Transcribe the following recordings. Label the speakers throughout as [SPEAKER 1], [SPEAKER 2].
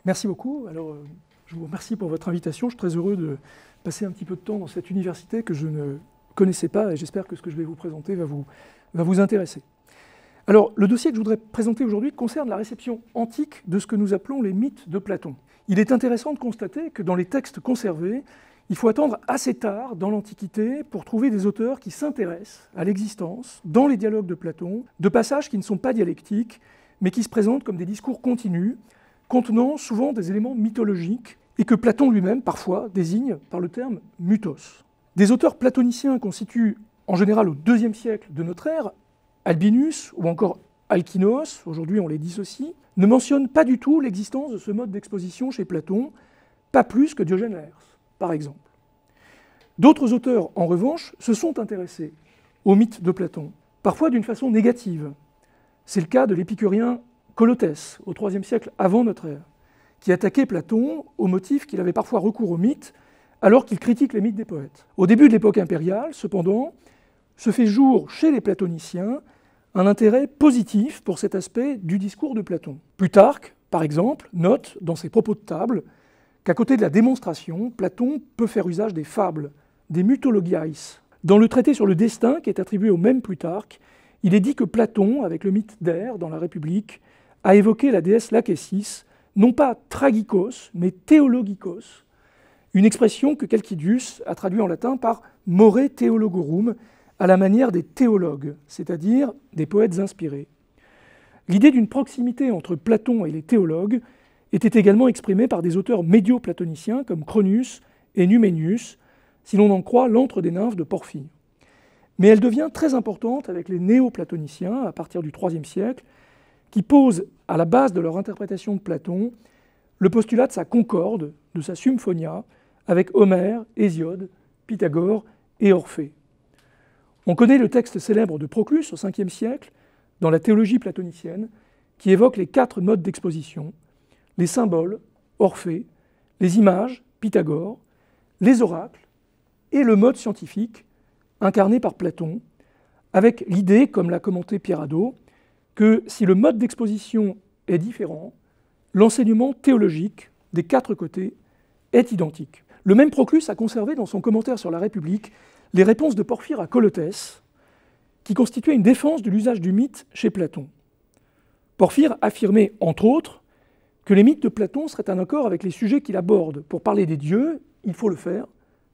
[SPEAKER 1] Merci beaucoup. Alors, je vous remercie pour votre invitation. Je suis très heureux de passer un petit peu de temps dans cette université que je ne connaissais pas et j'espère que ce que je vais vous présenter va vous intéresser. Alors, le dossier que je voudrais présenter aujourd'hui concerne la réception antique de ce que nous appelons les mythes de Platon. Il est intéressant de constater que dans les textes conservés, il faut attendre assez tard dans l'Antiquité pour trouver des auteurs qui s'intéressent à l'existence, dans les dialogues de Platon, de passages qui ne sont pas dialectiques, mais qui se présentent comme des discours continus, contenant souvent des éléments mythologiques, et que Platon lui-même, parfois, désigne par le terme mythos. Des auteurs platoniciens constituent, en général au IIe siècle de notre ère, Albinus ou encore Alkinos, aujourd'hui on les dissocie, ne mentionnent pas du tout l'existence de ce mode d'exposition chez Platon, pas plus que Diogène Laërce, par exemple. D'autres auteurs, en revanche, se sont intéressés aux mythes de Platon, parfois d'une façon négative. C'est le cas de l'épicurien Colotès, au IIIe siècle avant notre ère, qui attaquait Platon au motif qu'il avait parfois recours aux mythes, alors qu'il critique les mythes des poètes. Au début de l'époque impériale, cependant, se fait jour chez les platoniciens un intérêt positif pour cet aspect du discours de Platon. Plutarque, par exemple, note dans ses propos de table qu'à côté de la démonstration, Platon peut faire usage des fables, des mythologiais. Dans le traité sur le destin qui est attribué au même Plutarque, il est dit que Platon, avec le mythe d'Air dans la République, a évoqué la déesse Lacessis, non pas tragikos, mais théologikos, une expression que Chalcidius a traduit en latin par more theologorum, à la manière des théologues, c'est-à-dire des poètes inspirés. L'idée d'une proximité entre Platon et les théologues était également exprimée par des auteurs médio-platoniciens comme Cronus et Numenius, si l'on en croit l'Antre des nymphes de Porphyre. Mais elle devient très importante avec les néo-platoniciens à partir du IIIe siècle, qui posent à la base de leur interprétation de Platon le postulat de sa concorde, de sa symphonia, avec Homère, Hésiode, Pythagore et Orphée. On connaît le texte célèbre de Proclus au Ve siècle, dans la théologie platonicienne, qui évoque les 4 modes d'exposition, les symboles, Orphée, les images, Pythagore, les oracles, et le mode scientifique, incarné par Platon, avec l'idée, comme l'a commenté Pierre Hadot, que si le mode d'exposition est différent, l'enseignement théologique des 4 côtés est identique. Le même Proclus a conservé dans son commentaire sur la République les réponses de Porphyre à Colotès, qui constituaient une défense de l'usage du mythe chez Platon. Porphyre affirmait, entre autres, que les mythes de Platon seraient en accord avec les sujets qu'il aborde. Pour parler des dieux, il faut le faire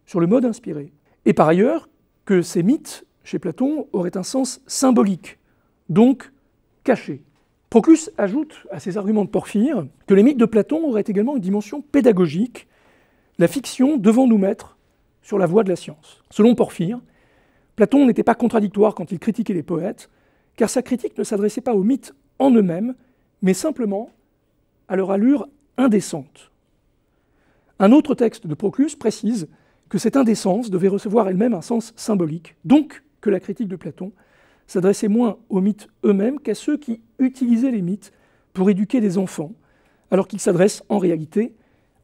[SPEAKER 1] sur le mode inspiré. Et par ailleurs, que ces mythes, chez Platon, auraient un sens symbolique, donc caché. Proclus ajoute à ces arguments de Porphyre que les mythes de Platon auraient également une dimension pédagogique, la fiction devant nous mettre sur la voie de la science. Selon Porphyre, Platon n'était pas contradictoire quand il critiquait les poètes, car sa critique ne s'adressait pas aux mythes en eux-mêmes, mais simplement à leur allure indécente. Un autre texte de Proclus précise que cette indécence devait recevoir elle-même un sens symbolique, donc que la critique de Platon s'adressait moins aux mythes eux-mêmes qu'à ceux qui utilisaient les mythes pour éduquer des enfants, alors qu'ils s'adressent en réalité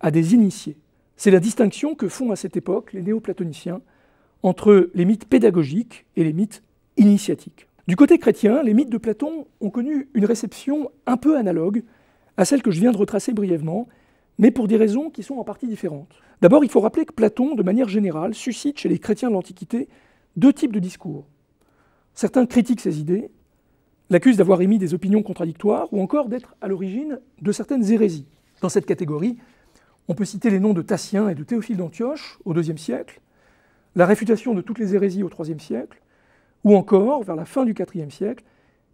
[SPEAKER 1] à des initiés. C'est la distinction que font à cette époque les néo-platoniciens entre les mythes pédagogiques et les mythes initiatiques. Du côté chrétien, les mythes de Platon ont connu une réception un peu analogue à celle que je viens de retracer brièvement, mais pour des raisons qui sont en partie différentes. D'abord, il faut rappeler que Platon, de manière générale, suscite chez les chrétiens de l'Antiquité 2 types de discours. Certains critiquent ses idées, l'accusent d'avoir émis des opinions contradictoires ou encore d'être à l'origine de certaines hérésies. Dans cette catégorie, on peut citer les noms de Tatien et de Théophile d'Antioche au IIe siècle, la réfutation de toutes les hérésies au IIIe siècle, ou encore, vers la fin du IVe siècle,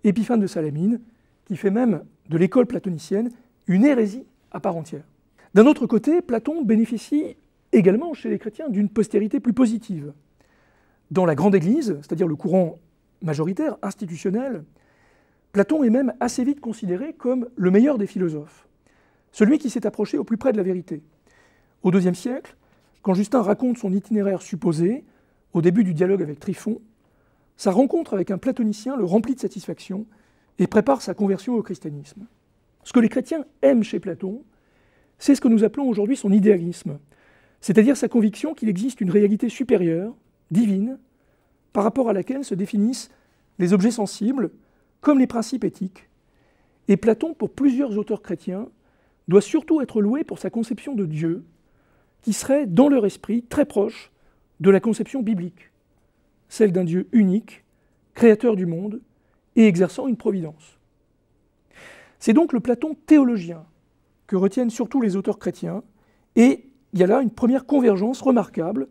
[SPEAKER 1] Épiphane de Salamine, qui fait même de l'école platonicienne une hérésie à part entière. D'un autre côté, Platon bénéficie également chez les chrétiens d'une postérité plus positive. Dans la Grande Église, c'est-à-dire le courant majoritaire, institutionnel, Platon est même assez vite considéré comme le meilleur des philosophes, celui qui s'est approché au plus près de la vérité. Au IIe siècle, quand Justin raconte son itinéraire supposé, au début du dialogue avec Tryphon, sa rencontre avec un platonicien le remplit de satisfaction et prépare sa conversion au christianisme. Ce que les chrétiens aiment chez Platon, c'est ce que nous appelons aujourd'hui son idéalisme, c'est-à-dire sa conviction qu'il existe une réalité supérieure, divine, par rapport à laquelle se définissent les objets sensibles comme les principes éthiques. Et Platon, pour plusieurs auteurs chrétiens, doit surtout être loué pour sa conception de Dieu, qui serait, dans leur esprit, très proche de la conception biblique, celle d'un Dieu unique, créateur du monde et exerçant une providence. C'est donc le Platon théologien que retiennent surtout les auteurs chrétiens, et il y a là une première convergence remarquable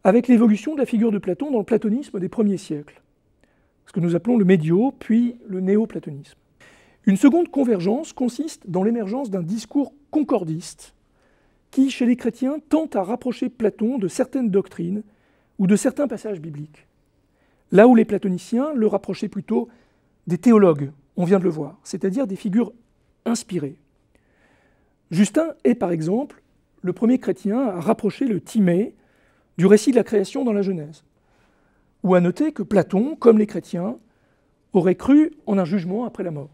[SPEAKER 1] avec l'évolution de la figure de Platon dans le platonisme des premiers siècles, ce que nous appelons le médio, puis le néo-platonisme. Une seconde convergence consiste dans l'émergence d'un discours concordiste qui, chez les chrétiens, tente à rapprocher Platon de certaines doctrines ou de certains passages bibliques, là où les platoniciens le rapprochaient plutôt des théologues, on vient de le voir, c'est-à-dire des figures inspirées. Justin est, par exemple, le premier chrétien à rapprocher le Timée du récit de la création dans la Genèse, ou à noter que Platon, comme les chrétiens, aurait cru en un jugement après la mort.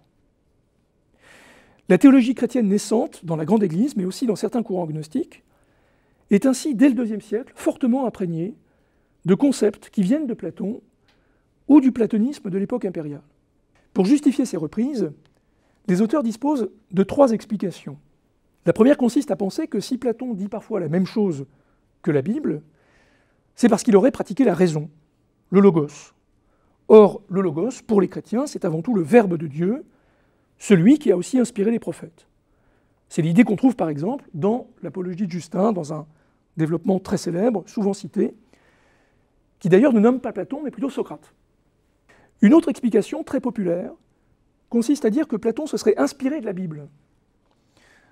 [SPEAKER 1] La théologie chrétienne naissante dans la Grande Église, mais aussi dans certains courants gnostiques, est ainsi, dès le IIe siècle, fortement imprégnée de concepts qui viennent de Platon ou du platonisme de l'époque impériale. Pour justifier ces reprises, les auteurs disposent de 3 explications. La première consiste à penser que si Platon dit parfois la même chose que la Bible, c'est parce qu'il aurait pratiqué la raison, le logos. Or, le logos, pour les chrétiens, c'est avant tout le Verbe de Dieu, celui qui a aussi inspiré les prophètes. C'est l'idée qu'on trouve par exemple dans l'Apologie de Justin, dans un développement très célèbre, souvent cité, qui d'ailleurs ne nomme pas Platon, mais plutôt Socrate. Une autre explication très populaire consiste à dire que Platon se serait inspiré de la Bible.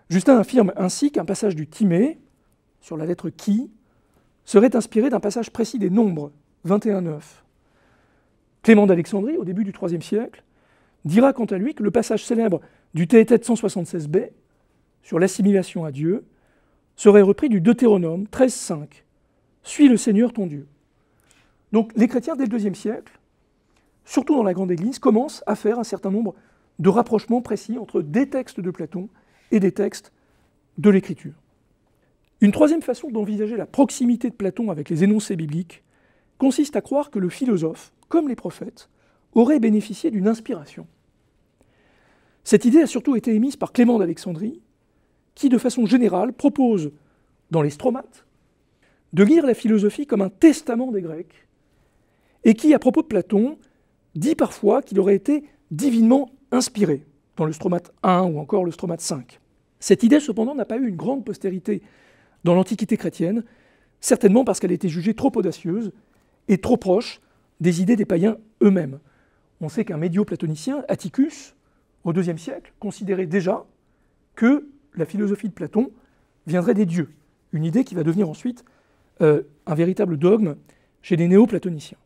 [SPEAKER 1] Justin affirme ainsi qu'un passage du Timée, sur la lettre Qui, serait inspiré d'un passage précis des Nombres, 21-9. Clément d'Alexandrie, au début du IIIe siècle, dira quant à lui que le passage célèbre du Théétète 176b, sur l'assimilation à Dieu, serait repris du Deutéronome 13-5, « Suis le Seigneur ton Dieu ». Donc les chrétiens, dès le IIe siècle, surtout dans la Grande Église, commencent à faire un certain nombre de rapprochements précis entre des textes de Platon et des textes de l'Écriture. Une troisième façon d'envisager la proximité de Platon avec les énoncés bibliques consiste à croire que le philosophe, comme les prophètes, aurait bénéficié d'une inspiration. Cette idée a surtout été émise par Clément d'Alexandrie, qui, de façon générale, propose, dans les Stromates, de lire la philosophie comme un testament des Grecs, et qui, à propos de Platon, dit parfois qu'il aurait été divinement inspiré, dans le Stromate 1 ou encore le Stromate 5. Cette idée, cependant, n'a pas eu une grande postérité dans l'Antiquité chrétienne, certainement parce qu'elle a été jugée trop audacieuse et trop proche des idées des païens eux-mêmes. On sait qu'un médio-platonicien, Atticus, au IIe siècle, considérait déjà que la philosophie de Platon viendrait des dieux, une idée qui va devenir ensuite un véritable dogme chez les néo-platoniciens.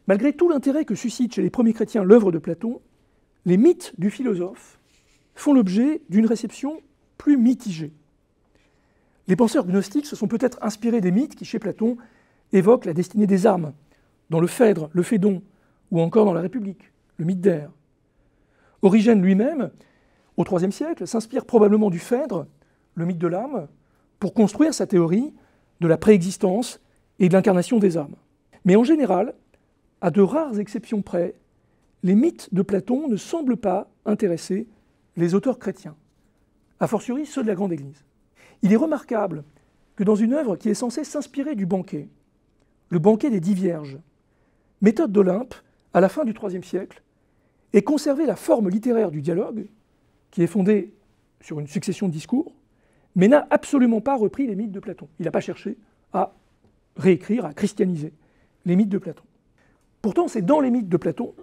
[SPEAKER 1] Malgré tout l'intérêt que suscite chez les premiers chrétiens l'œuvre de Platon, les mythes du philosophe font l'objet d'une réception plus mitigée. Les penseurs gnostiques se sont peut-être inspirés des mythes qui, chez Platon, évoquent la destinée des âmes, dans le Phèdre, le Phédon, ou encore dans la République, le mythe d'Air. Origène lui-même, au IIIe siècle, s'inspire probablement du Phèdre, le mythe de l'âme, pour construire sa théorie de la préexistence et de l'incarnation des âmes. Mais en général, à de rares exceptions près, les mythes de Platon ne semblent pas intéresser les auteurs chrétiens, a fortiori ceux de la Grande Église. Il est remarquable que dans une œuvre qui est censée s'inspirer du banquet, le banquet des 10 Vierges, méthode d'Olympe, à la fin du IIIe siècle, ait conservé la forme littéraire du dialogue, qui est fondée sur une succession de discours, mais n'a absolument pas repris les mythes de Platon. Il n'a pas cherché à réécrire, à christianiser les mythes de Platon. Pourtant, c'est dans les mythes de Platon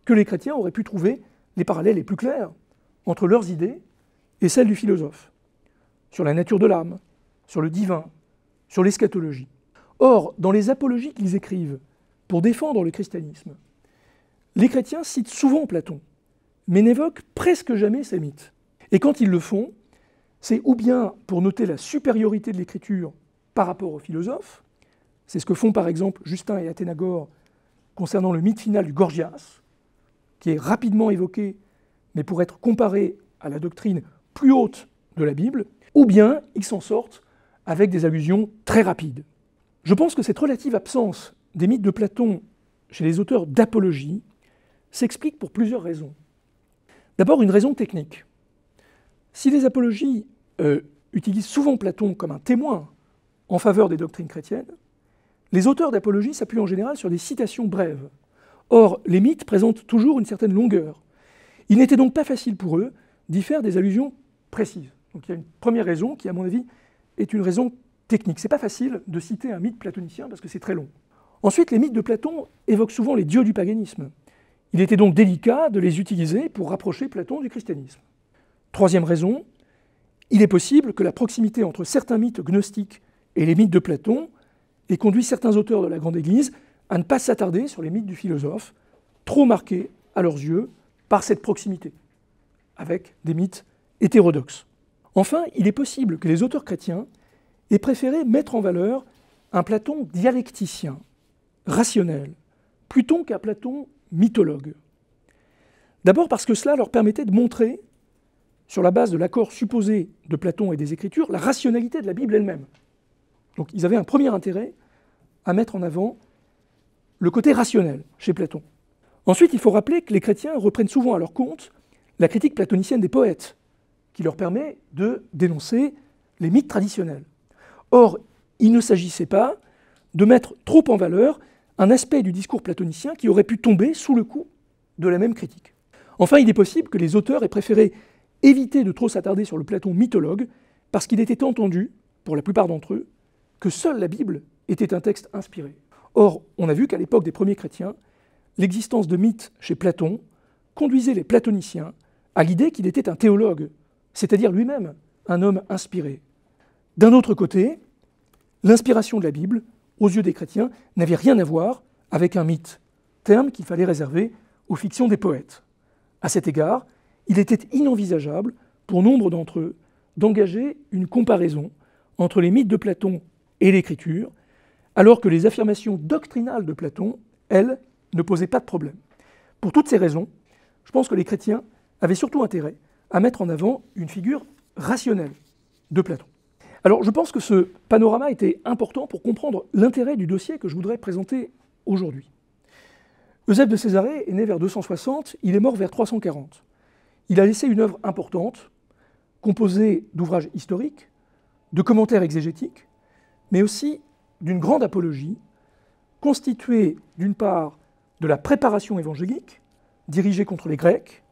[SPEAKER 1] que les chrétiens auraient pu trouver les parallèles les plus clairs entre leurs idées et celles du philosophe, sur la nature de l'âme, sur le divin, sur l'eschatologie. Or, dans les apologies qu'ils écrivent pour défendre le christianisme, les chrétiens citent souvent Platon, mais n'évoquent presque jamais ces mythes. Et quand ils le font, c'est ou bien pour noter la supériorité de l'écriture par rapport aux philosophes, c'est ce que font par exemple Justin et Athénagore concernant le mythe final du Gorgias, qui est rapidement évoqué, mais pour être comparé à la doctrine plus haute de la Bible, ou bien ils s'en sortent avec des allusions très rapides. Je pense que cette relative absence des mythes de Platon chez les auteurs d'apologie s'explique pour plusieurs raisons. D'abord, une raison technique. Si les apologies utilisent souvent Platon comme un témoin en faveur des doctrines chrétiennes, les auteurs d'apologie s'appuient en général sur des citations brèves. Or, les mythes présentent toujours une certaine longueur. Il n'était donc pas facile pour eux d'y faire des allusions précises. Donc il y a une première raison qui, à mon avis, est une raison technique. C'est pas facile de citer un mythe platonicien parce que c'est très long. Ensuite, les mythes de Platon évoquent souvent les dieux du paganisme. Il était donc délicat de les utiliser pour rapprocher Platon du christianisme. Troisième raison, il est possible que la proximité entre certains mythes gnostiques et les mythes de Platon ait conduit certains auteurs de la Grande Église à ne pas s'attarder sur les mythes du philosophe, trop marqués à leurs yeux par cette proximité, avec des mythes hétérodoxes. Enfin, il est possible que les auteurs chrétiens aient préféré mettre en valeur un Platon dialecticien, rationnel, plutôt qu'un Platon mythologue. D'abord parce que cela leur permettait de montrer, sur la base de l'accord supposé de Platon et des Écritures, la rationalité de la Bible elle-même. Donc ils avaient un premier intérêt à mettre en avant le côté rationnel chez Platon. Ensuite, il faut rappeler que les chrétiens reprennent souvent à leur compte la critique platonicienne des poètes, qui leur permet de dénoncer les mythes traditionnels. Or, il ne s'agissait pas de mettre trop en valeur un aspect du discours platonicien qui aurait pu tomber sous le coup de la même critique. Enfin, il est possible que les auteurs aient préféré éviter de trop s'attarder sur le Platon mythologue, parce qu'il était entendu, pour la plupart d'entre eux, que seule la Bible était un texte inspiré. Or, on a vu qu'à l'époque des premiers chrétiens, l'existence de mythes chez Platon conduisait les platoniciens à l'idée qu'il était un théologue, c'est-à-dire lui-même un homme inspiré. D'un autre côté, l'inspiration de la Bible, aux yeux des chrétiens, n'avait rien à voir avec un mythe, terme qu'il fallait réserver aux fictions des poètes. À cet égard, il était inenvisageable, pour nombre d'entre eux, d'engager une comparaison entre les mythes de Platon et l'Écriture, alors que les affirmations doctrinales de Platon, elles, ne posaient pas de problème. Pour toutes ces raisons, je pense que les chrétiens avaient surtout intérêt à mettre en avant une figure rationnelle de Platon. Alors je pense que ce panorama était important pour comprendre l'intérêt du dossier que je voudrais présenter aujourd'hui. Eusèbe de Césarée est né vers 260, il est mort vers 340. Il a laissé une œuvre importante, composée d'ouvrages historiques, de commentaires exégétiques, mais aussi d'une grande apologie, constituée d'une part de la préparation évangélique, dirigée contre les Grecs,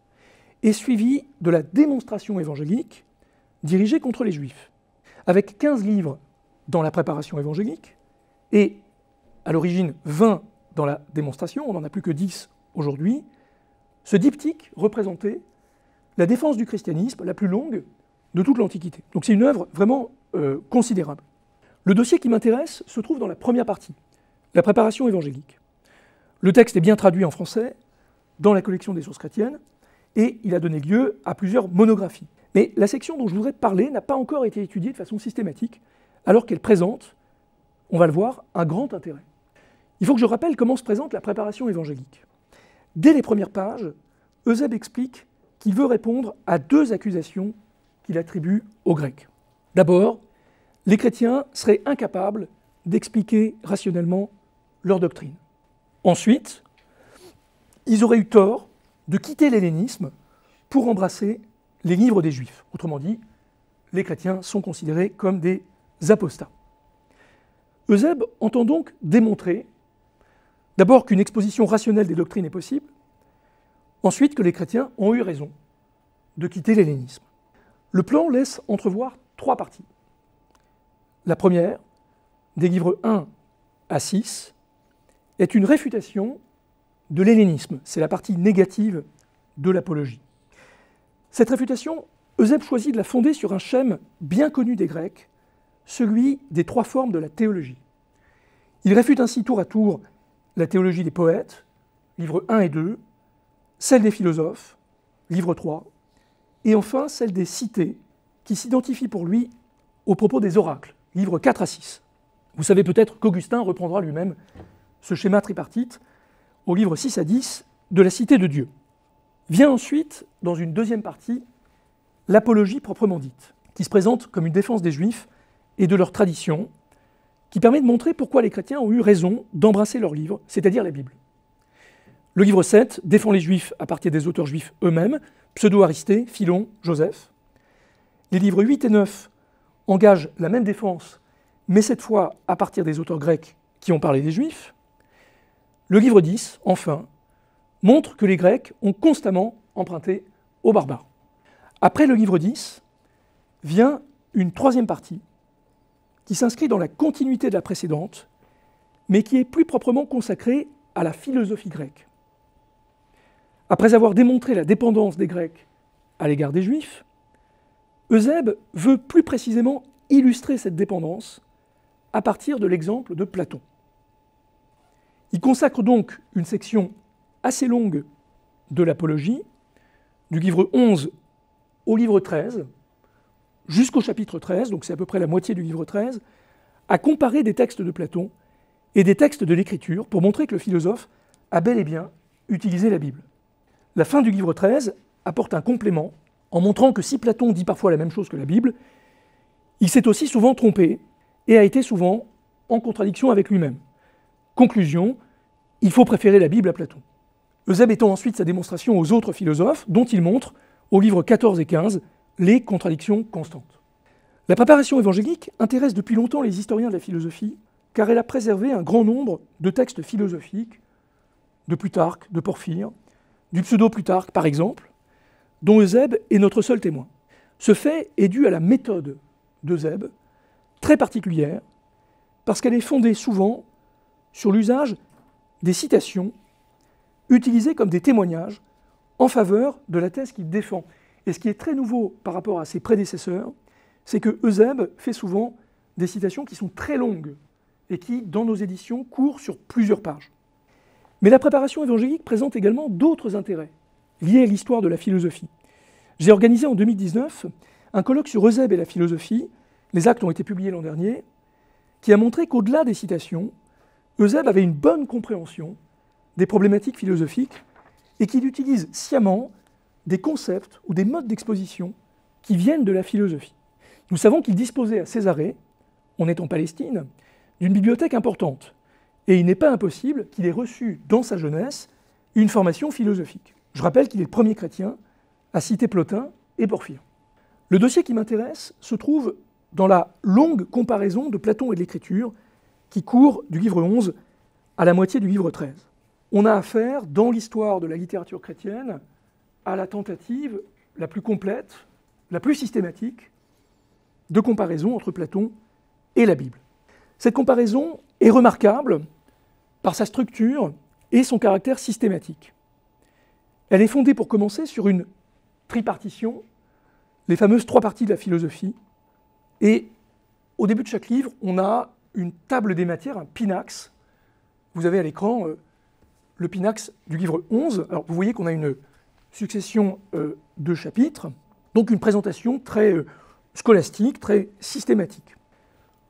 [SPEAKER 1] et suivie de la démonstration évangélique, dirigée contre les Juifs. Avec 15 livres dans la préparation évangélique, et à l'origine 20 dans la démonstration, on n'en a plus que 10 aujourd'hui, ce diptyque représentait la défense du christianisme la plus longue de toute l'Antiquité. Donc c'est une œuvre vraiment considérable. Le dossier qui m'intéresse se trouve dans la première partie, la préparation évangélique. Le texte est bien traduit en français dans la collection des sources chrétiennes et il a donné lieu à plusieurs monographies. Mais la section dont je voudrais parler n'a pas encore été étudiée de façon systématique, alors qu'elle présente, on va le voir, un grand intérêt. Il faut que je rappelle comment se présente la préparation évangélique. Dès les premières pages, Eusèbe explique qu'il veut répondre à deux accusations qu'il attribue aux Grecs. D'abord, les chrétiens seraient incapables d'expliquer rationnellement leur doctrine. Ensuite, ils auraient eu tort de quitter l'hellénisme pour embrasser les livres des Juifs. Autrement dit, les chrétiens sont considérés comme des apostats. Eusèbe entend donc démontrer d'abord qu'une exposition rationnelle des doctrines est possible, ensuite que les chrétiens ont eu raison de quitter l'hellénisme. Le plan laisse entrevoir trois parties. La première, des livres 1 à 6, est une réfutation de l'hellénisme. C'est la partie négative de l'apologie. Cette réfutation, Eusèbe choisit de la fonder sur un schème bien connu des Grecs, celui des trois formes de la théologie. Il réfute ainsi tour à tour la théologie des poètes, livres 1 et 2, celle des philosophes, livre 3, et enfin celle des cités, qui s'identifie pour lui aux propos des oracles, livres 4 à 6. Vous savez peut-être qu'Augustin reprendra lui-même ce schéma tripartite au livre 6 à 10 de la Cité de Dieu. Vient ensuite, dans une deuxième partie, l'apologie proprement dite, qui se présente comme une défense des Juifs et de leur tradition, qui permet de montrer pourquoi les chrétiens ont eu raison d'embrasser leur livre, c'est-à-dire la Bible. Le livre 7 défend les Juifs à partir des auteurs juifs eux-mêmes, Pseudo-Aristée, Philon, Joseph. Les livres 8 et 9 engagent la même défense, mais cette fois à partir des auteurs grecs qui ont parlé des Juifs. Le livre 10, enfin, montre que les Grecs ont constamment emprunté aux barbares. Après le livre 10, vient une troisième partie qui s'inscrit dans la continuité de la précédente, mais qui est plus proprement consacrée à la philosophie grecque. Après avoir démontré la dépendance des Grecs à l'égard des Juifs, Eusèbe veut plus précisément illustrer cette dépendance à partir de l'exemple de Platon. Il consacre donc une section assez longue de l'Apologie, du livre 11 au livre 13, jusqu'au chapitre 13, donc c'est à peu près la moitié du livre 13, à comparer des textes de Platon et des textes de l'Écriture pour montrer que le philosophe a bel et bien utilisé la Bible. La fin du livre 13 apporte un complément en montrant que si Platon dit parfois la même chose que la Bible, il s'est aussi souvent trompé et a été souvent en contradiction avec lui-même. Conclusion, il faut préférer la Bible à Platon. Eusèbe étend ensuite sa démonstration aux autres philosophes, dont il montre, aux livres 14 et 15, les contradictions constantes. La préparation évangélique intéresse depuis longtemps les historiens de la philosophie, car elle a préservé un grand nombre de textes philosophiques, de Plutarque, de Porphyre, du pseudo-Plutarque par exemple, dont Eusèbe est notre seul témoin. Ce fait est dû à la méthode d'Eusèbe, très particulière, parce qu'elle est fondée souvent sur l'usage des citations utilisées comme des témoignages en faveur de la thèse qu'il défend. Et ce qui est très nouveau par rapport à ses prédécesseurs, c'est que Eusèbe fait souvent des citations qui sont très longues et qui, dans nos éditions, courent sur plusieurs pages. Mais la préparation évangélique présente également d'autres intérêts liés à l'histoire de la philosophie. J'ai organisé en 2019 un colloque sur Eusèbe et la philosophie, les actes ont été publiés l'an dernier, qui a montré qu'au-delà des citations, Eusèbe avait une bonne compréhension des problématiques philosophiques et qu'il utilise sciemment des concepts ou des modes d'exposition qui viennent de la philosophie. Nous savons qu'il disposait à Césarée, on est en Palestine, d'une bibliothèque importante, et il n'est pas impossible qu'il ait reçu dans sa jeunesse une formation philosophique. Je rappelle qu'il est le premier chrétien à citer Plotin et Porphyre. Le dossier qui m'intéresse se trouve dans la longue comparaison de Platon et de l'Écriture qui court du livre 11 à la moitié du livre 13. On a affaire, dans l'histoire de la littérature chrétienne, à la tentative la plus complète, la plus systématique, de comparaison entre Platon et la Bible. Cette comparaison est remarquable par sa structure et son caractère systématique. Elle est fondée, pour commencer, sur une tripartition, les fameuses trois parties de la philosophie, et au début de chaque livre, on a une table des matières, un pinax. Vous avez à l'écran le pinax du livre 11. Alors vous voyez qu'on a une succession de chapitres, donc une présentation très scolastique, très systématique.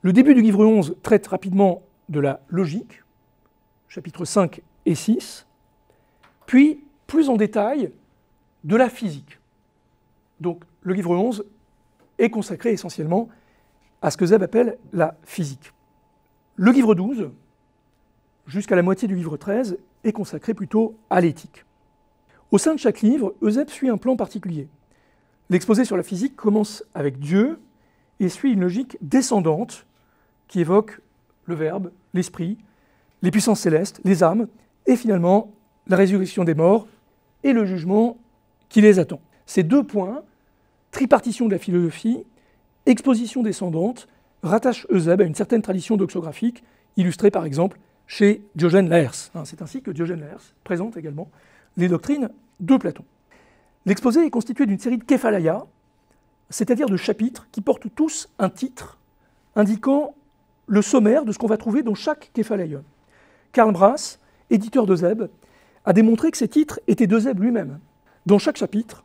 [SPEAKER 1] Le début du livre 11 traite rapidement de la logique, chapitres 5 et 6, puis plus en détail de la physique. Donc le livre 11 est consacré essentiellement à ce que Eusèbe appelle la physique. Le livre 12, jusqu'à la moitié du livre 13, est consacré plutôt à l'éthique. Au sein de chaque livre, Eusèbe suit un plan particulier. L'exposé sur la physique commence avec Dieu et suit une logique descendante qui évoque le Verbe, l'Esprit, les puissances célestes, les âmes, et finalement la résurrection des morts et le jugement qui les attend. Ces deux points, tripartition de la philosophie, exposition descendante, rattachent Eusèbe à une certaine tradition doxographique, illustrée par exemple chez Diogène Laërce. C'est ainsi que Diogène Laërce présente également les doctrines de Platon. L'exposé est constitué d'une série de képhalaïa, c'est-à-dire de chapitres qui portent tous un titre indiquant le sommaire de ce qu'on va trouver dans chaque képhalaïon. Karl Brass, éditeur d'Eusèbe, a démontré que ces titres étaient d'Eusèbe lui-même. Dans chaque chapitre,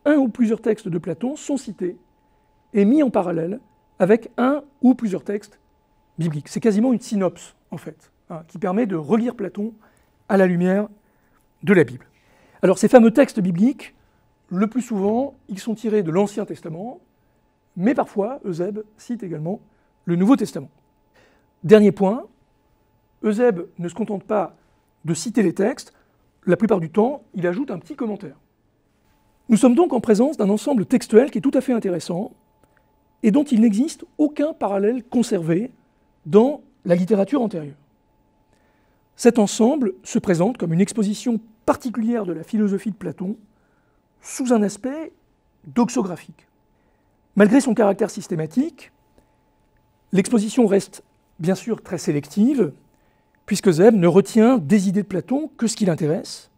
[SPEAKER 1] un ou plusieurs textes de Platon sont cités et mis en parallèle avec un ou plusieurs textes bibliques. C'est quasiment une synopse, en fait, qui permet de relire Platon à la lumière de la Bible. Alors ces fameux textes bibliques, le plus souvent, ils sont tirés de l'Ancien Testament, mais parfois, Eusèbe cite également le Nouveau Testament. Dernier point, Eusèbe ne se contente pas de citer les textes, la plupart du temps, il ajoute un petit commentaire. Nous sommes donc en présence d'un ensemble textuel qui est tout à fait intéressant, et dont il n'existe aucun parallèle conservé dans la littérature antérieure. Cet ensemble se présente comme une exposition particulière de la philosophie de Platon sous un aspect doxographique. Malgré son caractère systématique, l'exposition reste bien sûr très sélective, puisque Zeb ne retient des idées de Platon que ce qui l'intéresse,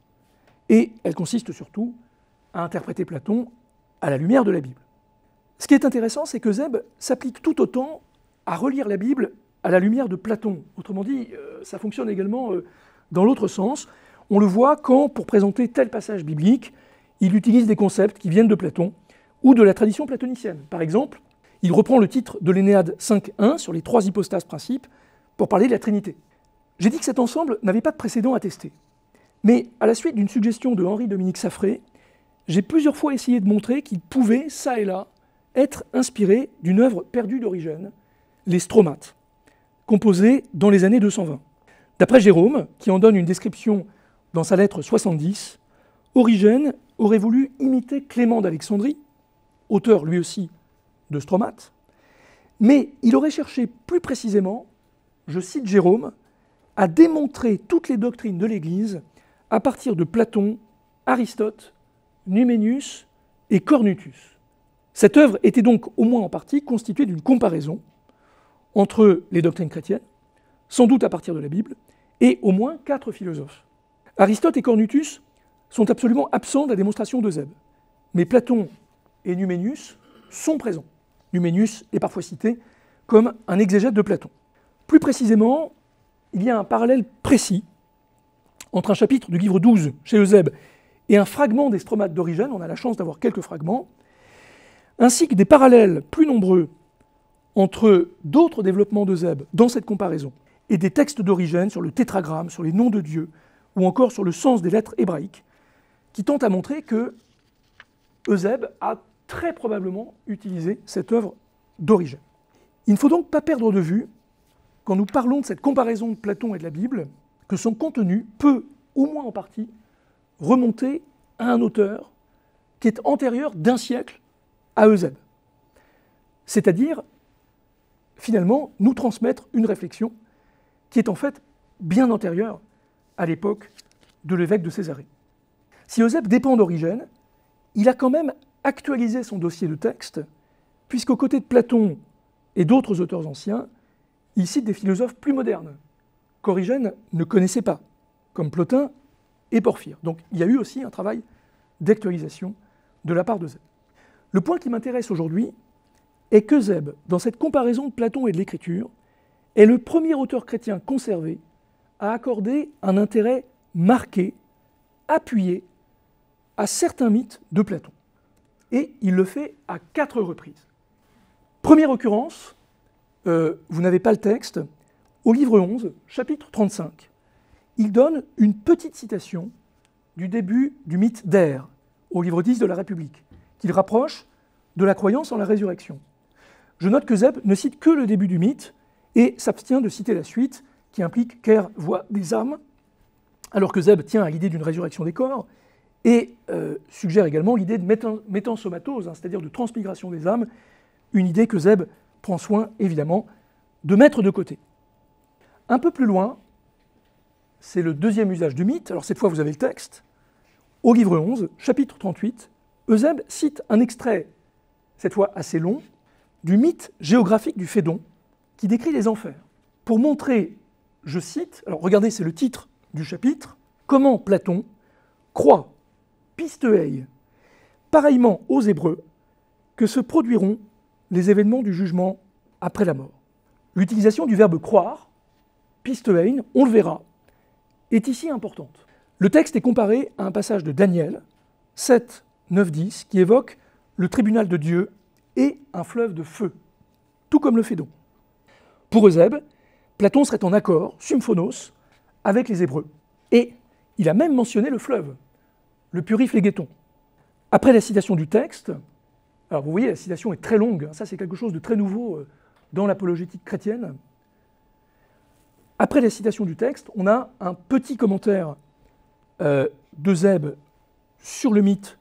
[SPEAKER 1] et elle consiste surtout à interpréter Platon à la lumière de la Bible. Ce qui est intéressant, c'est que Zeb s'applique tout autant à relire la Bible à la lumière de Platon. Autrement dit, ça fonctionne également dans l'autre sens. On le voit quand, pour présenter tel passage biblique, il utilise des concepts qui viennent de Platon ou de la tradition platonicienne. Par exemple, il reprend le titre de l'Énéade 5.1 sur les 3 hypostases principes pour parler de la Trinité. J'ai dit que cet ensemble n'avait pas de précédent à tester. Mais à la suite d'une suggestion de Henri-Dominique Saffré, j'ai plusieurs fois essayé de montrer qu'il pouvait, ça et là, être inspiré d'une œuvre perdue d'Origène, les Stromates, composée dans les années 220. D'après Jérôme, qui en donne une description dans sa lettre 70, Origène aurait voulu imiter Clément d'Alexandrie, auteur lui aussi de Stromates, mais il aurait cherché plus précisément, je cite Jérôme, à démontrer toutes les doctrines de l'Église à partir de Platon, Aristote, Numénius et Cornutus. Cette œuvre était donc au moins en partie constituée d'une comparaison entre les doctrines chrétiennes, sans doute à partir de la Bible, et au moins 4 philosophes. Aristote et Cornutus sont absolument absents de la démonstration de Zeb, mais Platon et Numénius sont présents. Numénius est parfois cité comme un exégète de Platon. Plus précisément, il y a un parallèle précis entre un chapitre du livre 12 chez Eusèbe et un fragment des Stromates d'Origène, on a la chance d'avoir quelques fragments, ainsi que des parallèles plus nombreux entre d'autres développements d'Eusèbe dans cette comparaison et des textes d'Origène sur le tétragramme, sur les noms de Dieu, ou encore sur le sens des lettres hébraïques, qui tentent à montrer que Eusèbe a très probablement utilisé cette œuvre d'Origène. Il ne faut donc pas perdre de vue, quand nous parlons de cette comparaison de Platon et de la Bible, que son contenu peut, au moins en partie, remonter à un auteur qui est antérieur d'1 siècle à Eusèbe. C'est-à-dire, finalement, nous transmettre une réflexion qui est en fait bien antérieure à l'époque de l'évêque de Césarée. Si Eusèbe dépend d'Origène, il a quand même actualisé son dossier de texte, puisqu'aux côtés de Platon et d'autres auteurs anciens, il cite des philosophes plus modernes, qu'Origène ne connaissait pas, comme Plotin et Porphyre. Donc il y a eu aussi un travail d'actualisation de la part de Zeb. Le point qui m'intéresse aujourd'hui est que Zeb, dans cette comparaison de Platon et de l'Écriture, est le premier auteur chrétien conservé à accorder un intérêt marqué, appuyé, à certains mythes de Platon. Et il le fait à 4 reprises. Première occurrence, vous n'avez pas le texte, au livre 11, chapitre 35, il donne une petite citation du début du mythe d'Èr, au livre 10 de la République, qu'il rapproche de la croyance en la résurrection. Je note que Zeb ne cite que le début du mythe et s'abstient de citer la suite, qui implique qu'Èr voit des âmes, alors que Zeb tient à l'idée d'une résurrection des corps, et suggère également l'idée de métansomatose, c'est-à-dire de transmigration des âmes, une idée que Zeb prend soin, évidemment, de mettre de côté. Un peu plus loin, c'est le deuxième usage du mythe, alors cette fois vous avez le texte, au livre 11, chapitre 38, Eusèbe cite un extrait, cette fois assez long, du mythe géographique du Phédon, qui décrit les enfers, pour montrer, je cite, alors regardez, c'est le titre du chapitre, comment Platon croit, pisteuei, pareillement aux Hébreux, que se produiront les événements du jugement après la mort. L'utilisation du verbe croire, pisteuein, on le verra, est ici importante. Le texte est comparé à un passage de Daniel, 7, 9, 10, qui évoque le tribunal de Dieu et un fleuve de feu, tout comme le Phédon. Pour Eusèbe, Platon serait en accord, symphonos, avec les Hébreux, et il a même mentionné le fleuve, le Puriflégéton. Après la citation du texte, alors vous voyez, la citation est très longue, ça c'est quelque chose de très nouveau dans l'apologétique chrétienne. Après la citation du texte, on a un petit commentaire d'Eusèbe sur le mythe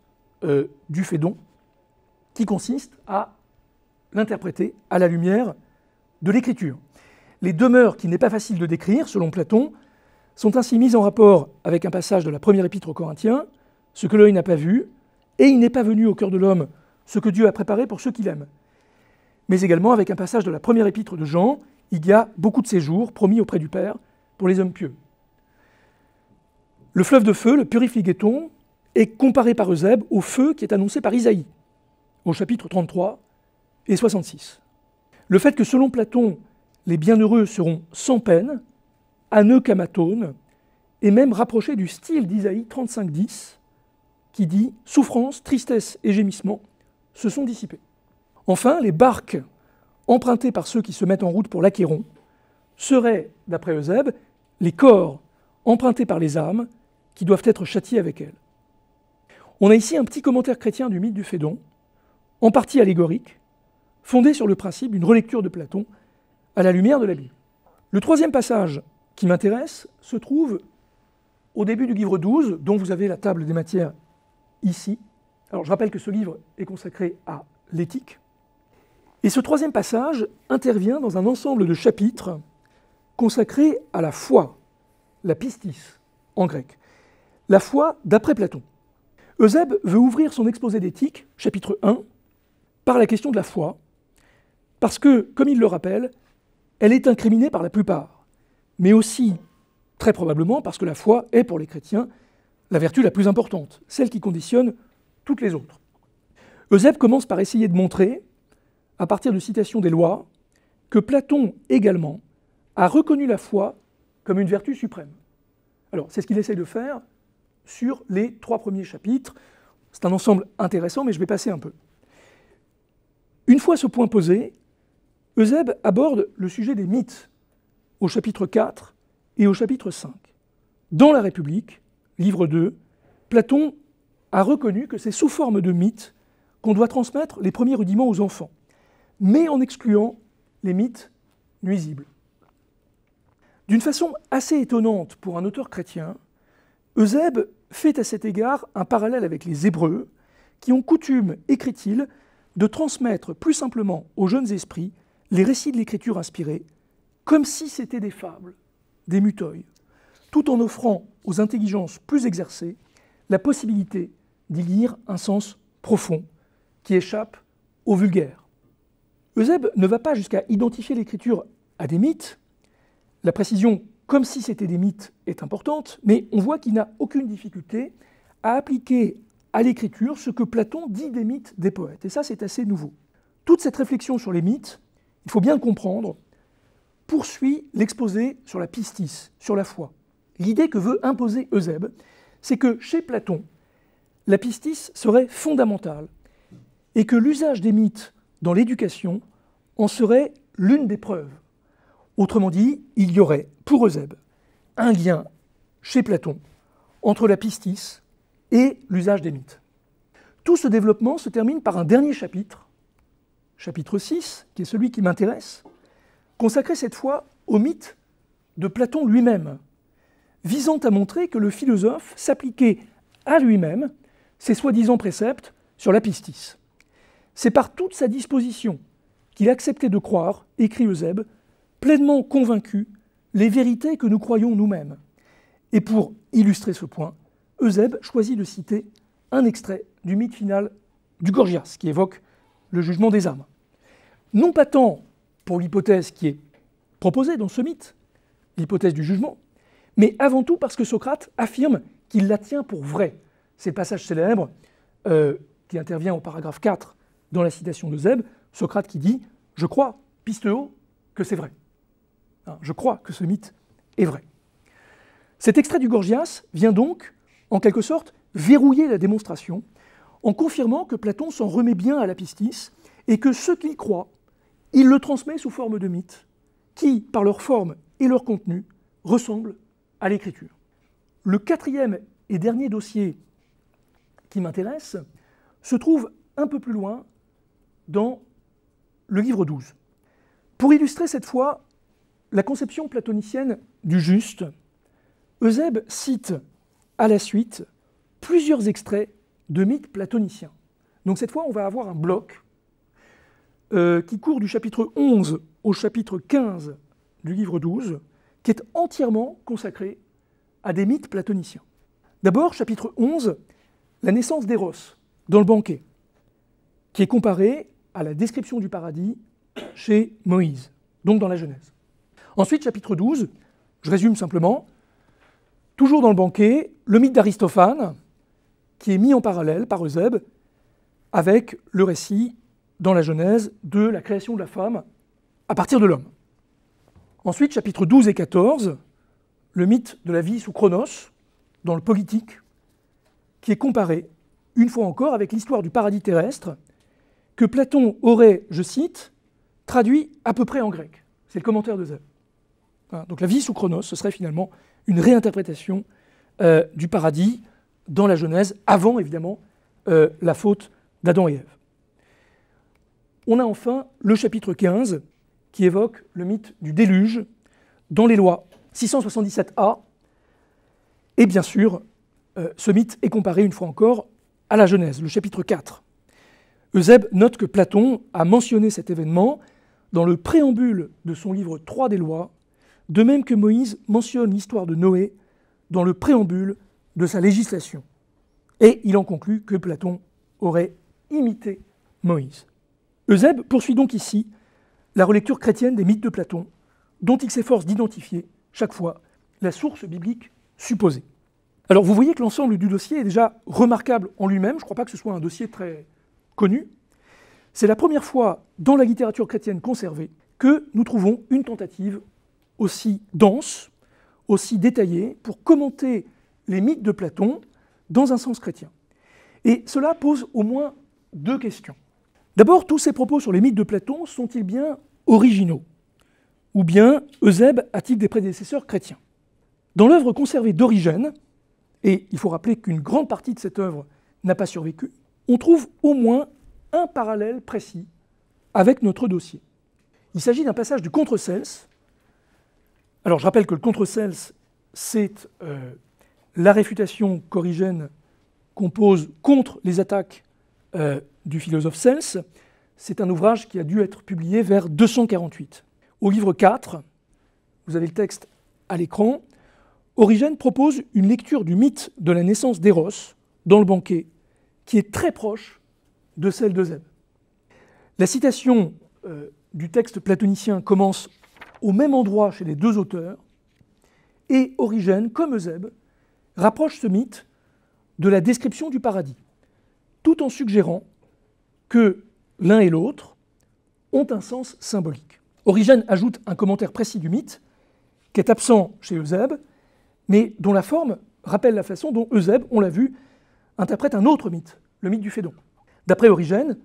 [SPEAKER 1] du Phédon, qui consiste à, l'interpréter à la lumière de l'écriture. Les demeures qu'il n'est pas facile de décrire, selon Platon, sont ainsi mises en rapport avec un passage de la première épître aux Corinthiens, ce que l'œil n'a pas vu, et il n'est pas venu au cœur de l'homme ce que Dieu a préparé pour ceux qui l'aiment. Mais également avec un passage de la première épître de Jean, il y a beaucoup de séjours promis auprès du Père pour les hommes pieux. Le fleuve de feu, le purifligeton, est comparé par Eusèbe au feu qui est annoncé par Isaïe, au chapitre 33 et 66. Le fait que selon Platon, les bienheureux seront sans peine, aneukamatone, est même rapproché du style d'Isaïe 35:10, qui dit « Souffrance, tristesse et gémissement se sont dissipés ». Enfin, les barques empruntées par ceux qui se mettent en route pour l'Achéron seraient, d'après Eusèbe, les corps empruntés par les âmes qui doivent être châtiés avec elles. On a ici un petit commentaire chrétien du mythe du Phédon, en partie allégorique, fondé sur le principe d'une relecture de Platon à la lumière de la Bible. Le troisième passage qui m'intéresse se trouve au début du livre 12, dont vous avez la table des matières ici. Alors je rappelle que ce livre est consacré à l'éthique. Et ce troisième passage intervient dans un ensemble de chapitres consacrés à la foi, la pistis en grec. La foi d'après Platon. Eusèbe veut ouvrir son exposé d'éthique, chapitre 1, par la question de la foi, parce que, comme il le rappelle, elle est incriminée par la plupart, mais aussi, très probablement, parce que la foi est, pour les chrétiens, la vertu la plus importante, celle qui conditionne toutes les autres. Eusèbe commence par essayer de montrer, à partir de citations des lois, que Platon également a reconnu la foi comme une vertu suprême. Alors, c'est ce qu'il essaye de faire sur les 3 premiers chapitres. C'est un ensemble intéressant, mais je vais passer un peu. Une fois ce point posé, Eusèbe aborde le sujet des mythes au chapitre 4 et au chapitre 5. Dans la République, livre 2, Platon a reconnu que c'est sous forme de mythes qu'on doit transmettre les premiers rudiments aux enfants, mais en excluant les mythes nuisibles. D'une façon assez étonnante pour un auteur chrétien, Eusèbe fait à cet égard un parallèle avec les Hébreux, qui ont coutume, écrit-il, de transmettre plus simplement aux jeunes esprits les récits de l'écriture inspirée, comme si c'étaient des fables, des mutoi, tout en offrant aux intelligences plus exercées la possibilité d'y lire un sens profond qui échappe au vulgaire. Eusèbe ne va pas jusqu'à identifier l'écriture à des mythes. La précision « comme si c'était des mythes » est importante, mais on voit qu'il n'a aucune difficulté à appliquer à l'écriture ce que Platon dit des mythes des poètes. Et ça, c'est assez nouveau. Toute cette réflexion sur les mythes, il faut bien le comprendre, poursuit l'exposé sur la pistis, sur la foi. L'idée que veut imposer Eusèbe, c'est que chez Platon, la pistis serait fondamentale et que l'usage des mythes dans l'éducation en serait l'une des preuves. Autrement dit, il y aurait, pour Eusèbe, un lien chez Platon entre la pistis et l'usage des mythes. Tout ce développement se termine par un dernier chapitre, chapitre 6, qui est celui qui m'intéresse, consacré cette fois au mythe de Platon lui-même, visant à montrer que le philosophe s'appliquait à lui-même ses soi-disant préceptes sur la pistis. C'est par toute sa disposition qu'il acceptait de croire, écrit Eusèbe, pleinement convaincu les vérités que nous croyons nous-mêmes. Et pour illustrer ce point, Eusèbe choisit de citer un extrait du mythe final du Gorgias, qui évoque le jugement des âmes. Non pas tant pour l'hypothèse qui est proposée dans ce mythe, l'hypothèse du jugement, mais avant tout parce que Socrate affirme qu'il la tient pour vraie. C'est le passage célèbre qui intervient au paragraphe 4 dans la citation d'Eusèbe, Socrate qui dit « Je crois, pistéo, que c'est vrai ». Je crois que ce mythe est vrai. Cet extrait du Gorgias vient donc, en quelque sorte, verrouiller la démonstration en confirmant que Platon s'en remet bien à la pistis et que ce qu'il croit, il le transmet sous forme de mythes qui, par leur forme et leur contenu, ressemblent à l'écriture. Le 4e et dernier dossier qui m'intéresse se trouve un peu plus loin dans le livre 12. Pour illustrer cette fois la conception platonicienne du juste, Eusèbe cite à la suite plusieurs extraits de mythes platoniciens. Donc cette fois, on va avoir un bloc qui court du chapitre 11 au chapitre 15 du livre 12, qui est entièrement consacré à des mythes platoniciens. D'abord, chapitre 11, la naissance d'Éros dans le banquet, qui est comparé à la description du paradis chez Moïse, donc dans la Genèse. Ensuite, chapitre 12, je résume simplement, toujours dans le banquet, le mythe d'Aristophane, qui est mis en parallèle par Eusèbe avec le récit dans la Genèse de la création de la femme à partir de l'homme. Ensuite, chapitres 12 et 14, le mythe de la vie sous Chronos, dans le politique, qui est comparé, une fois encore, avec l'histoire du paradis terrestre, que Platon aurait, je cite, traduit à peu près en grec. C'est le commentaire d'Eusèbe. Voilà, donc la vie sous Chronos, ce serait finalement une réinterprétation du paradis dans la Genèse, avant évidemment la faute d'Adam et Ève. On a enfin le chapitre 15 qui évoque le mythe du déluge dans les lois 677a. Et bien sûr, ce mythe est comparé une fois encore à la Genèse, le chapitre 4. Eusèbe note que Platon a mentionné cet événement dans le préambule de son livre 3 des lois, de même que Moïse mentionne l'histoire de Noé dans le préambule de sa législation. Et il en conclut que Platon aurait imité Moïse. Eusèbe poursuit donc ici la relecture chrétienne des mythes de Platon, dont il s'efforce d'identifier, chaque fois, la source biblique supposée. Alors vous voyez que l'ensemble du dossier est déjà remarquable en lui-même, je ne crois pas que ce soit un dossier très connu. C'est la première fois dans la littérature chrétienne conservée que nous trouvons une tentative aussi dense, aussi détaillée, pour commenter les mythes de Platon dans un sens chrétien. Et cela pose au moins deux questions. D'abord, tous ces propos sur les mythes de Platon sont-ils bien originaux? Ou bien Eusèbe a-t-il des prédécesseurs chrétiens? Dans l'œuvre conservée d'Origène, et il faut rappeler qu'une grande partie de cette œuvre n'a pas survécu, on trouve au moins un parallèle précis avec notre dossier. Il s'agit d'un passage du Contre Cels. Alors je rappelle que le Contre Cels, c'est la réfutation qu'Origène compose contre les attaques du philosophe Cels. C'est un ouvrage qui a dû être publié vers 248. Au livre 4, vous avez le texte à l'écran, Origène propose une lecture du mythe de la naissance d'Éros dans le banquet, qui est très proche de celle d'Eusèbe. La citation du texte platonicien commence au même endroit chez les deux auteurs, et Origène, comme Eusèbe, rapproche ce mythe de la description du paradis, tout en suggérant que l'un et l'autre ont un sens symbolique. Origène ajoute un commentaire précis du mythe, qui est absent chez Eusèbe, mais dont la forme rappelle la façon dont Eusèbe, on l'a vu, interprète un autre mythe, le mythe du Phédon. D'après Origène,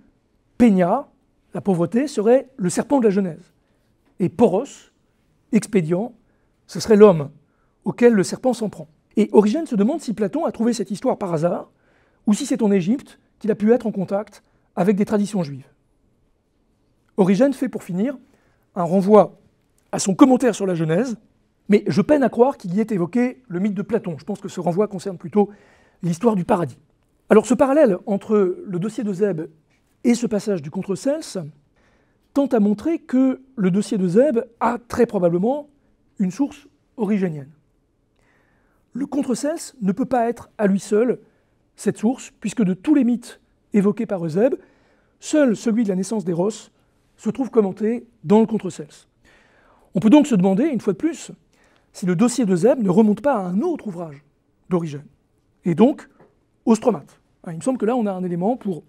[SPEAKER 1] Peña, la pauvreté, serait le serpent de la Genèse, et Poros, expédient, ce serait l'homme auquel le serpent s'en prend. Et Origène se demande si Platon a trouvé cette histoire par hasard, ou si c'est en Égypte qu'il a pu être en contact avec des traditions juives. Origène fait, pour finir, un renvoi à son commentaire sur la Genèse, mais je peine à croire qu'il y ait évoqué le mythe de Platon. Je pense que ce renvoi concerne plutôt l'histoire du paradis. Alors ce parallèle entre le dossier d'Eusèbe et ce passage du Contre Cels tend à montrer que le dossier d'Eusèbe a très probablement une source origénienne. Le Contre Cels ne peut pas être à lui seul cette source, puisque de tous les mythes évoqués par Eusèbe, seul celui de la naissance d'Éros se trouve commenté dans le Contre Cels. On peut donc se demander, une fois de plus, si le dossier d'Eusèbe ne remonte pas à un autre ouvrage d'Origène, et donc au Stromate. Il me semble que là, on a un élément pour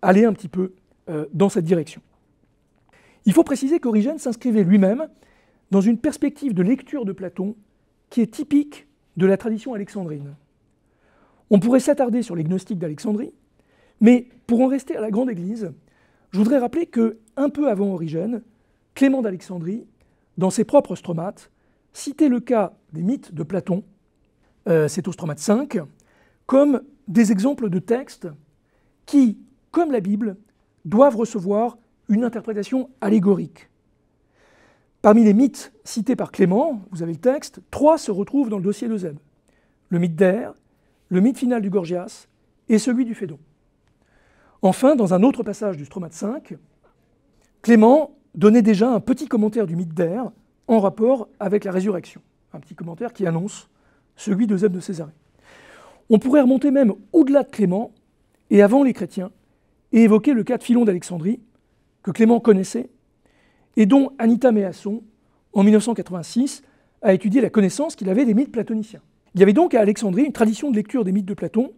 [SPEAKER 1] aller un petit peu dans cette direction. Il faut préciser qu'Origène s'inscrivait lui-même dans une perspective de lecture de Platon qui est typique de la tradition alexandrine. On pourrait s'attarder sur les gnostiques d'Alexandrie, mais pour en rester à la Grande Église, je voudrais rappeler que, un peu avant Origène, Clément d'Alexandrie, dans ses propres Stromates, citait le cas des mythes de Platon, c'est au Stromate 5, comme des exemples de textes qui, comme la Bible, doivent recevoir une interprétation allégorique. Parmi les mythes cités par Clément, vous avez le texte, 3 se retrouvent dans le dossier d'Eusèbe. Le mythe d'Air, le mythe final du Gorgias et celui du Phédon. Enfin, dans un autre passage du Stromate 5, Clément donnait déjà un petit commentaire du mythe d'Air en rapport avec la résurrection, un petit commentaire qui annonce celui d'Eusèbe de Césarée. On pourrait remonter même au-delà de Clément et avant les chrétiens et évoquer le cas de Philon d'Alexandrie, que Clément connaissait et dont Anita Measson, en 1986, a étudié la connaissance qu'il avait des mythes platoniciens. Il y avait donc à Alexandrie une tradition de lecture des mythes de Platon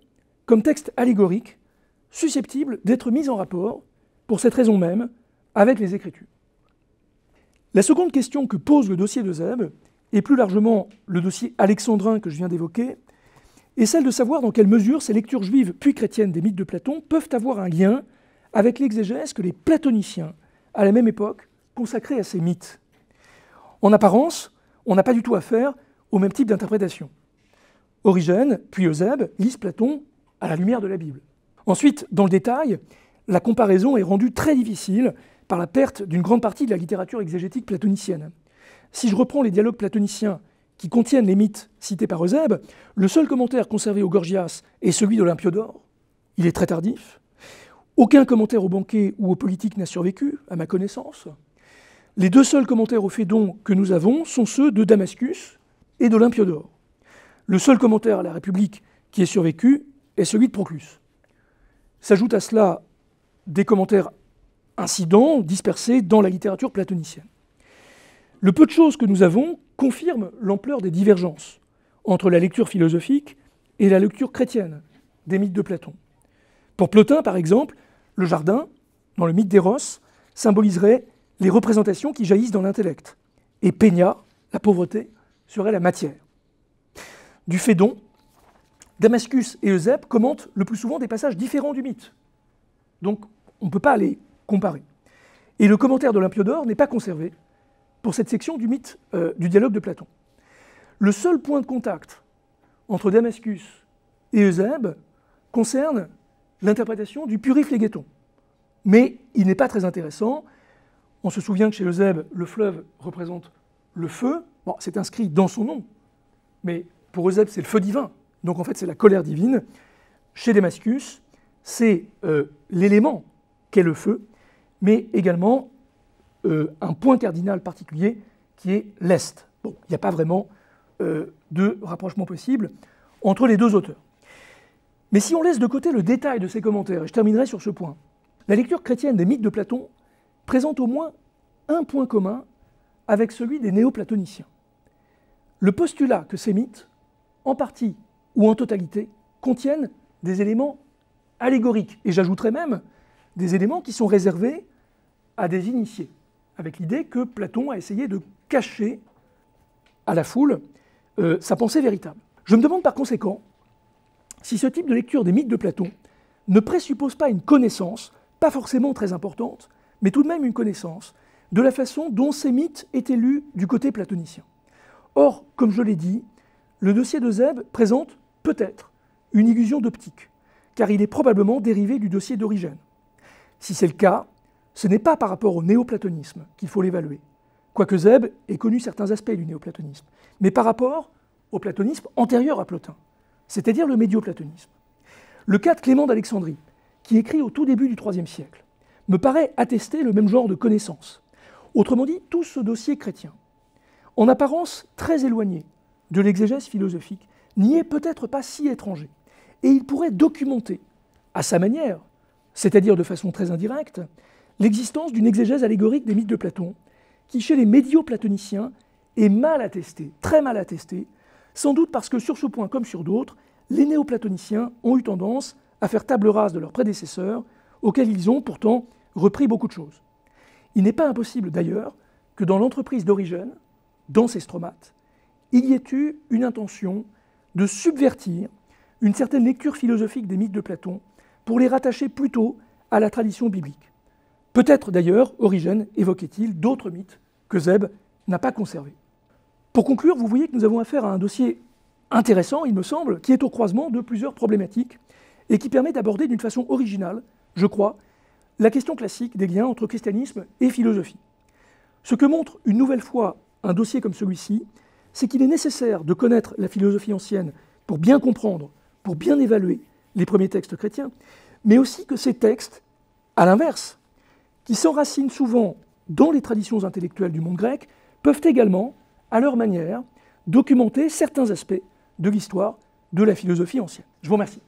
[SPEAKER 1] comme texte allégorique susceptible d'être mis en rapport, pour cette raison même, avec les Écritures. La seconde question que pose le dossier d'Eusèbe, et plus largement le dossier alexandrin que je viens d'évoquer, est celle de savoir dans quelle mesure ces lectures juives puis chrétiennes des mythes de Platon peuvent avoir un lien avec l'exégèse que les platoniciens, à la même époque, consacraient à ces mythes. En apparence, on n'a pas du tout affaire au même type d'interprétation. Origène, puis Eusèbe, lisent Platon à la lumière de la Bible. Ensuite, dans le détail, la comparaison est rendue très difficile par la perte d'une grande partie de la littérature exégétique platonicienne. Si je reprends les dialogues platoniciens qui contiennent les mythes cités par Eusèbe, le seul commentaire conservé au Gorgias est celui d'Olympiodore. Il est très tardif. Aucun commentaire au banquet ou aux politiques n'a survécu, à ma connaissance. Les deux seuls commentaires au Phédon que nous avons sont ceux de Damascus et d'Olympiodore. Le seul commentaire à la République qui ait survécu est celui de Proclus. S'ajoutent à cela des commentaires incidents dispersés dans la littérature platonicienne. Le peu de choses que nous avons confirme l'ampleur des divergences entre la lecture philosophique et la lecture chrétienne des mythes de Platon. Pour Plotin, par exemple, le jardin, dans le mythe d'Éros, symboliserait les représentations qui jaillissent dans l'intellect, et Peña, la pauvreté, serait la matière. Du Phédon, Damascus et Eusèbe commentent le plus souvent des passages différents du mythe. Donc on ne peut pas les comparer. Et le commentaire d'Olympiodore n'est pas conservé pour cette section du mythe du dialogue de Platon. Le seul point de contact entre Damascus et Eusèbe concerne l'interprétation du puriflégéton. Mais il n'est pas très intéressant. On se souvient que chez Eusèbe, le fleuve représente le feu. Bon, c'est inscrit dans son nom, mais pour Eusèbe, c'est le feu divin. Donc en fait, c'est la colère divine. Chez Damascus, c'est l'élément qu'est le feu, mais également un point cardinal particulier qui est l'Est. Bon, il n'y a pas vraiment de rapprochement possible entre les deux auteurs. Mais si on laisse de côté le détail de ces commentaires, et je terminerai sur ce point, la lecture chrétienne des mythes de Platon présente au moins un point commun avec celui des néoplatoniciens. Le postulat que ces mythes, en partie ou en totalité, contiennent des éléments allégoriques, et j'ajouterais même des éléments qui sont réservés à des initiés, avec l'idée que Platon a essayé de cacher à la foule sa pensée véritable. Je me demande par conséquent si ce type de lecture des mythes de Platon ne présuppose pas une connaissance, pas forcément très importante, mais tout de même une connaissance de la façon dont ces mythes étaient lus du côté platonicien. Or, comme je l'ai dit, le dossier d'Eusèbe présente peut-être une illusion d'optique, car il est probablement dérivé du dossier d'Origène. Si c'est le cas, ce n'est pas par rapport au néoplatonisme qu'il faut l'évaluer, quoique Eusèbe ait connu certains aspects du néoplatonisme, mais par rapport au platonisme antérieur à Plotin, c'est-à-dire le médioplatonisme. Le cas de Clément d'Alexandrie, qui écrit au tout début du IIIe siècle, me paraît attester le même genre de connaissance. Autrement dit, tout ce dossier chrétien, en apparence très éloigné de l'exégèse philosophique, n'y est peut-être pas si étranger, et il pourrait documenter, à sa manière, c'est-à-dire de façon très indirecte, l'existence d'une exégèse allégorique des mythes de Platon, qui chez les médioplatoniciens est mal attestée, très mal attestée, sans doute parce que sur ce point comme sur d'autres, les néoplatoniciens ont eu tendance à faire table rase de leurs prédécesseurs, auxquels ils ont pourtant repris beaucoup de choses. Il n'est pas impossible d'ailleurs que dans l'entreprise d'Origène, dans ces stromates, il y ait eu une intention de subvertir une certaine lecture philosophique des mythes de Platon pour les rattacher plutôt à la tradition biblique. Peut-être d'ailleurs, Origène évoquait-il d'autres mythes qu'Eusèbe n'a pas conservés. Pour conclure, vous voyez que nous avons affaire à un dossier intéressant, il me semble, qui est au croisement de plusieurs problématiques et qui permet d'aborder d'une façon originale, je crois, la question classique des liens entre christianisme et philosophie. Ce que montre une nouvelle fois un dossier comme celui-ci, c'est qu'il est nécessaire de connaître la philosophie ancienne pour bien comprendre, pour bien évaluer les premiers textes chrétiens, mais aussi que ces textes, à l'inverse, qui s'enracinent souvent dans les traditions intellectuelles du monde grec, peuvent également, à leur manière, documenter certains aspects de l'histoire de la philosophie ancienne. Je vous remercie.